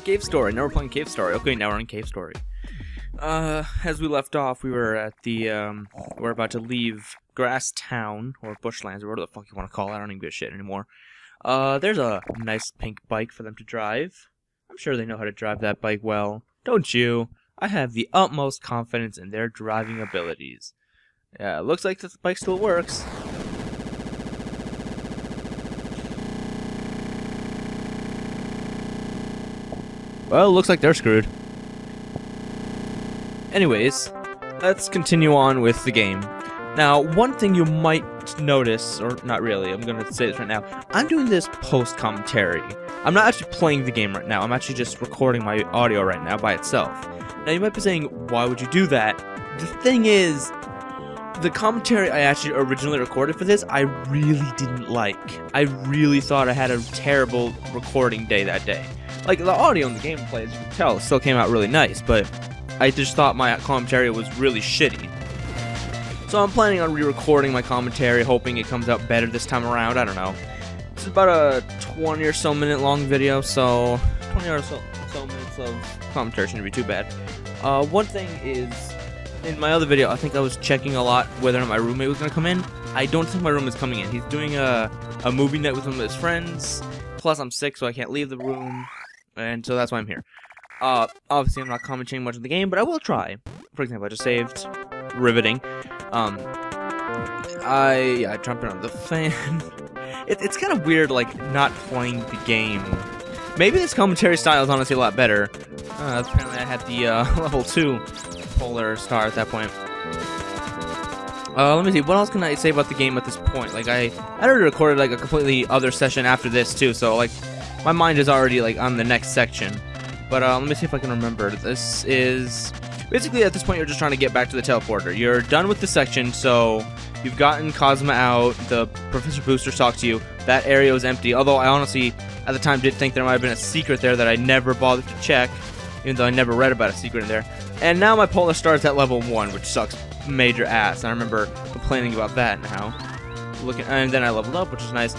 Cave Story. Now we're playing Cave Story. Okay, now we're in Cave Story. As we left off, we were at the, we're about to leave Grass Town, or Bushlands, or whatever the fuck you want to call it. I don't even give a shit anymore. There's a nice pink bike for them to drive. I'm sure they know how to drive that bike well. Don't you? I have the utmost confidence in their driving abilities. Yeah, looks like this bike still works. Well, looks like they're screwed. Anyways, let's continue on with the game. Now, one thing you might notice, or not really, I'm gonna say this right now, I'm doing this post-commentary. I'm not actually playing the game right now, I'm actually just recording my audio right now by itself. Now, you might be saying, why would you do that? The thing is, the commentary I actually originally recorded for this, I really didn't like. I really thought I had a terrible recording day that day. Like, the audio and the gameplay, as you can tell, still came out really nice, but I just thought my commentary was really shitty. So I'm planning on re-recording my commentary, hoping it comes out better this time around. I don't know. This is about a 20 or so minute long video, so 20 or so minutes of commentary shouldn't be too bad. One thing is, in my other video, I think I was checking a lot whether or not my roommate was going to come in. I don't think my roommate is coming in. He's doing a movie night with one of his friends. Plus, I'm sick, so I can't leave the room. And so that's why I'm here. Obviously, I'm not commenting much on the game, but I will try. For example, I just saved. Riveting. I jumped in on the fan. It's kind of weird, like, not playing the game. Maybe this commentary style is honestly a lot better. Apparently I had the, level 2 Polar Star at that point. Let me see, what else can I say about the game at this point? Like, I already recorded, like, a completely other session after this, too, so, like, my mind is already, like, on the next section. But, let me see if I can remember. This is... Basically, at this point, you're just trying to get back to the teleporter. You're done with the section, so you've gotten Cosma out. The Professor Booster talked to you. That area was empty, although I honestly, at the time, did think there might have been a secret there that I never bothered to check, even though I never read about a secret in there. And now my Polar Star is at level 1, which sucks major ass. I remember complaining about that now. And then I leveled up, which is nice.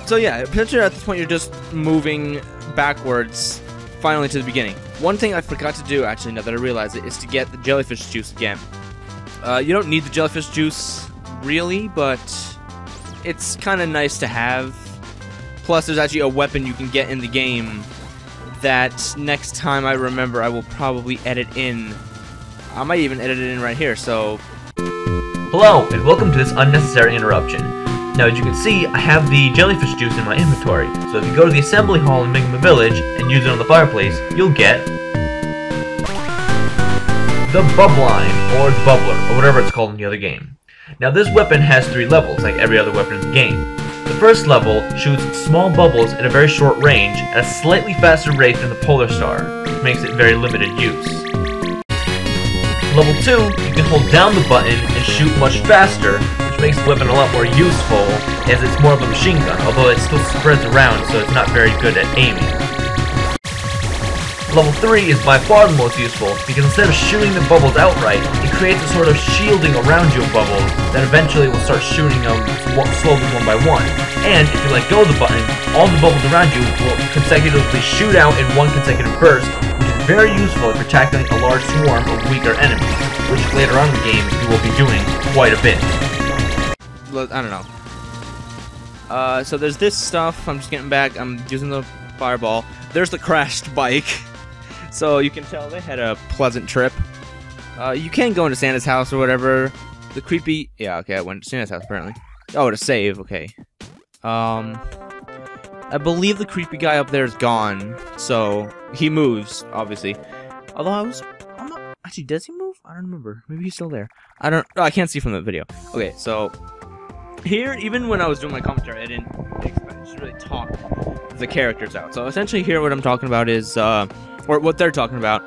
So yeah, potentially at this point, you're just moving backwards, finally to the beginning. One thing I forgot to do, actually, now that I realize it, is to get the jellyfish juice again. You don't need the jellyfish juice, really, but it's kind of nice to have. Plus, there's actually a weapon you can get in the game that next time I remember, I will probably edit in. I might even edit it in right here, so... Hello, and welcome to this unnecessary interruption. Now, as you can see, I have the jellyfish juice in my inventory, so if you go to the assembly hall in Migma Village and use it on the fireplace, you'll get the Bubbline, or the Bubbler, or whatever it's called in the other game. Now, this weapon has 3 levels, like every other weapon in the game. The first level shoots small bubbles at a very short range at a slightly faster rate than the Polar Star, which makes it very limited use. Level 2, you can hold down the button and shoot much faster, which makes the weapon a lot more useful, as it's more of a machine gun, although it still spreads around, so it's not very good at aiming. Level 3 is by far the most useful, because instead of shooting the bubbles outright, it creates a sort of shielding around you of bubbles that eventually will start shooting them slowly one by one. And if you let go of the button, all the bubbles around you will consecutively shoot out in one consecutive burst, which is very useful if you're tackling a large swarm of weaker enemies, which later on in the game you will be doing quite a bit. I don't know. So there's this stuff. I'm just getting back. I'm using the fireball. There's the crashed bike. So you can tell they had a pleasant trip. You can go into Santa's house or whatever. The creepy... Yeah, okay, I went to Santa's house apparently. Oh, to save, okay. I believe the creepy guy up there is gone. So he moves, obviously. Although I'm not... Actually, does he move? I don't remember. Maybe he's still there. I can't see from the video. Okay, so... Here, even when I was doing my commentary, I didn't expect to really talk the characters out. So essentially here what I'm talking about is, or what they're talking about,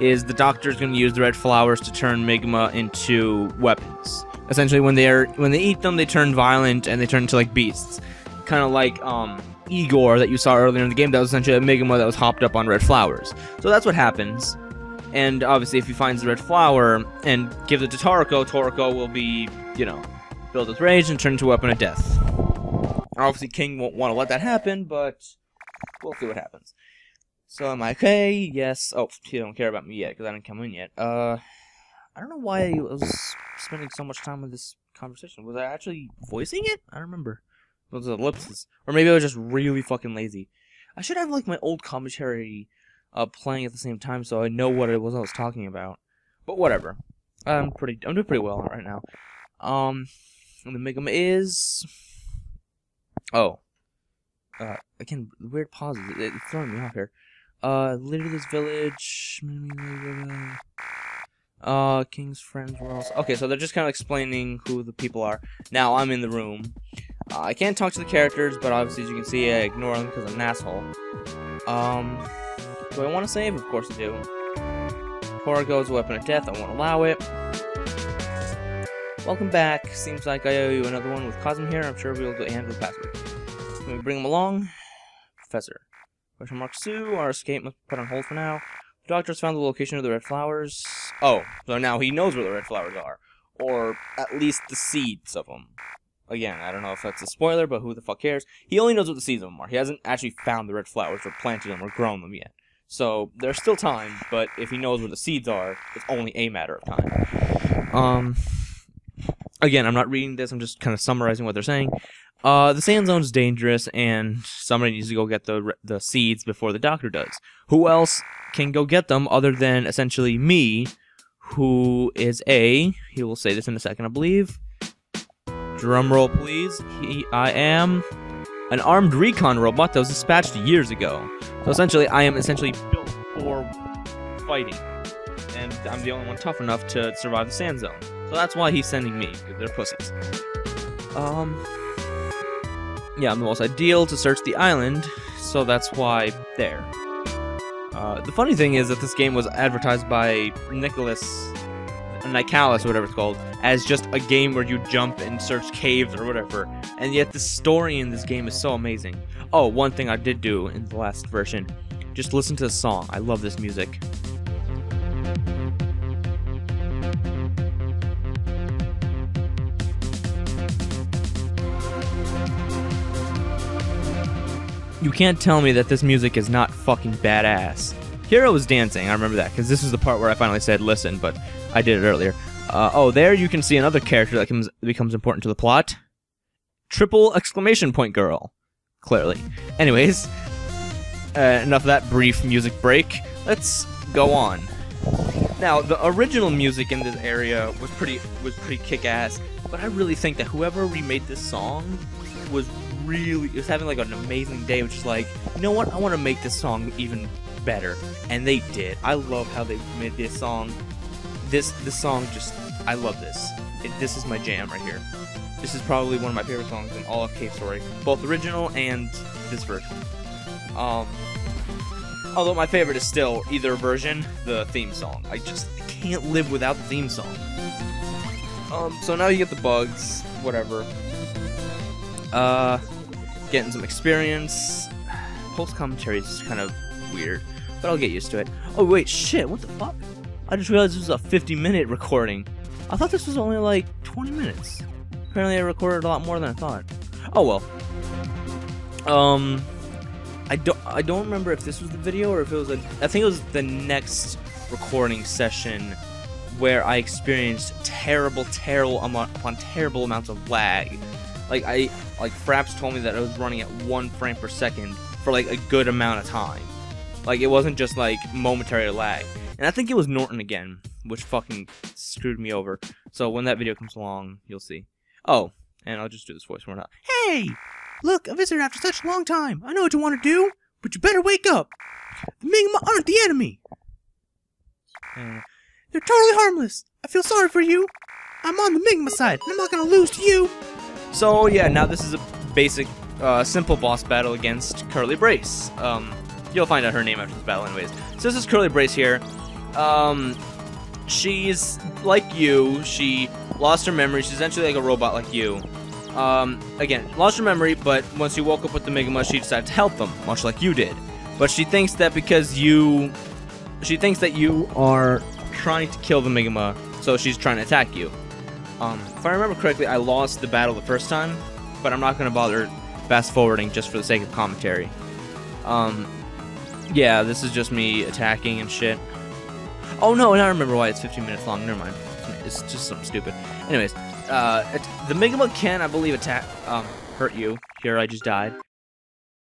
is the doctor's going to use the red flowers to turn Migma into weapons. Essentially when they eat them, they turn violent and they turn into like beasts. Kind of like Igor that you saw earlier in the game, that was essentially a Migma that was hopped up on red flowers. So that's what happens. And obviously if he finds the red flower and gives it to Toroko, Toroko will be, you know, filled with rage and turn into a weapon of death. Obviously, King won't want to let that happen, but we'll see what happens. So am I okay? Yes. Oh, you don't care about me yet because I didn't come in yet. I don't know why I was spending so much time with this conversation. Was I actually voicing it? I don't remember. It was ellipses. Or maybe I was just really fucking lazy. I should have, like, my old commentary playing at the same time so I know what it was I was talking about. But whatever. I'm doing pretty well right now. And the Megama is... Oh. Again, weird pauses. It's throwing me off here. Literally this village... King's friends were also... Okay, so they're just kind of explaining who the people are. Now I'm in the room. I can't talk to the characters, but obviously, as you can see, I ignore them because I'm an asshole. Do I want to save? Of course I do. Torgo's weapon of death, I won't allow it. Welcome back. Seems like I owe you another one with Cosm here. I'm sure we'll handle the password. Can we bring him along? Professor. Question mark Sue. Our escape must be put on hold for now. The doctor has found the location of the red flowers. Oh, so now he knows where the red flowers are. Or at least the seeds of them. Again, I don't know if that's a spoiler, but who the fuck cares? He only knows what the seeds of them are. He hasn't actually found the red flowers or planted them or grown them yet. So, there's still time, but if he knows where the seeds are, it's only a matter of time. Again, I'm not reading this, I'm just kind of summarizing what they're saying. The sand zone is dangerous, and somebody needs to go get the seeds before the doctor does. Who else can go get them other than, essentially, me, who is he will say this in a second, I believe. Drum roll, please. I am an armed recon robot that was dispatched years ago. So essentially, I am built for fighting. And I'm the only one tough enough to survive the sand zone. So that's why he's sending me, because they're pussies. Yeah, I'm the most ideal to search the island, so that's why there. The funny thing is that this game was advertised by Nicalis, or whatever it's called, as just a game where you jump and search caves or whatever, and yet the story in this game is so amazing. Oh, one thing I did do in the last version, just listen to the song. I love this music. You can't tell me that this music is not fucking badass. Hero was dancing, I remember that, because this is the part where I finally said listen, but I did it earlier. Oh, there you can see another character that becomes important to the plot. Triple exclamation point girl. Clearly. Anyways, enough of that brief music break. Let's go on. Now, the original music in this area was pretty kick-ass, but I really think that whoever remade this song was having like an amazing day, which is like, you know what, I want to make this song even better, and they did. I love how they made this song. This song just, I love this. This is my jam right here. This is probably one of my favorite songs in all of Cave Story, both original and this version. Although my favorite is still either version, the theme song. I can't live without the theme song. So now you get the bugs, whatever. Getting some experience. Post commentary is kind of weird, but I'll get used to it. Oh wait, shit, what the fuck? I just realized this was a 50-minute recording. I thought this was only like 20 minutes. Apparently I recorded a lot more than I thought. Oh well. I don't remember if this was the video or if it was I think it was the next recording session where I experienced terrible amounts of lag. Like Fraps told me that I was running at 1 frame per second for like a good amount of time. Like it wasn't just like momentary lag. And I think it was Norton again, which fucking screwed me over. So when that video comes along, you'll see. Oh, and I'll just do this voice one more time. Hey! Look, a visitor after such a long time. I know what you want to do, but you better wake up. The Migma aren't the enemy. They're totally harmless. I feel sorry for you. I'm on the Migma side, and I'm not going to lose to you. So, yeah, now this is a basic, simple boss battle against Curly Brace. You'll find out her name after this battle anyways. So this is Curly Brace here. She's like you. She lost her memory. She's essentially like a robot like you. Again, lost her memory, but once you woke up with the Migma, she decided to help them, much like you did. But she thinks that because you are trying to kill the Migma, so she's trying to attack you. If I remember correctly, I lost the battle the first time, but I'm not going to bother fast-forwarding just for the sake of commentary. Yeah, this is just me attacking and shit. Oh no, and I remember why it's 15 minutes long. Never mind. It's just something stupid. Anyways, the Megamug can, I believe, hurt you. Here, I just died.